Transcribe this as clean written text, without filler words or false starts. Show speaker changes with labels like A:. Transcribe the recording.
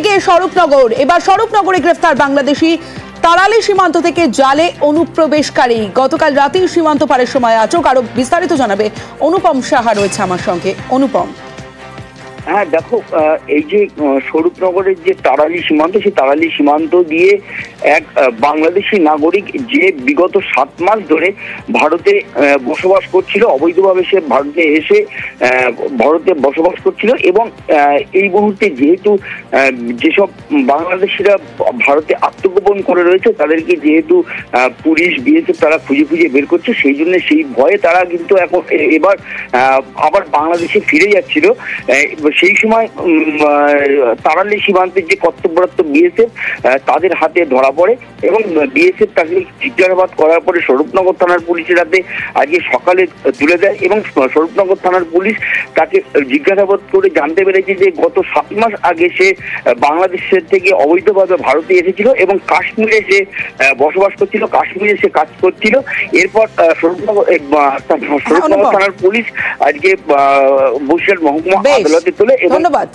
A: অন্যদিকে স্বরূপনগর, এবার স্বরূপনগরে গ্রেফতার বাংলাদেশি তাড়ালি সীমান্ত থেকে জালে অনুপ্রবেশকারী। গতকাল রাতেই সীমান্ত পারের সময় আটক। আরো বিস্তারিত জানাবে অনুপম সাহা, রয়েছে আমার সঙ্গে। অনুপম।
B: হ্যাঁ দেখো, এই যে স্বরূপনগরের যে তাড়ালি সীমান্ত, সেই তাড়ালি সীমান্ত দিয়ে এক বাংলাদেশি নাগরিক যে বিগত 7 মাস ধরে ভারতে বসবাস করছিল, অবৈধভাবে সে ভারতে এসে ভারতে বসবাস করছিল এবং এই মুহূর্তে যেহেতু যেসব বাংলাদেশিরা ভারতে আত্মগোপন করে রয়েছে তাদেরকে যেহেতু পুলিশ বিএসএফ তারা খুঁজে খুঁজে বের করছে, সেই জন্য সেই ভয়ে তারা কিন্তু এখন এবার আবার বাংলাদেশে ফিরে যাচ্ছিল। সেই সময় তাড়ালি সীমান্তের যে কর্তব্যরত বিএসএফ তাদের হাতে ধরা পড়ে এবং বিএসএফ তাকে জিজ্ঞাসাবাদ করার পরে স্বরূপনগর থানার পুলিশের হাতে আজকে সকালে তুলে দেয় এবং স্বরূপনগর থানার পুলিশ তাকে জিজ্ঞাসাবাদ করে জানতে পেরেছে যে গত 7 মাস আগে সে বাংলাদেশের থেকে অবৈধভাবে ভারতে এসেছিল এবং কাশ্মীরে সে বসবাস করছিল, কাশ্মীরে সে কাজ করছিল। এরপর স্বরূপনগর থানার পুলিশ আজকে বসিরহাট মহকুমা আদালতে তোলে।
A: ধন্যবাদ।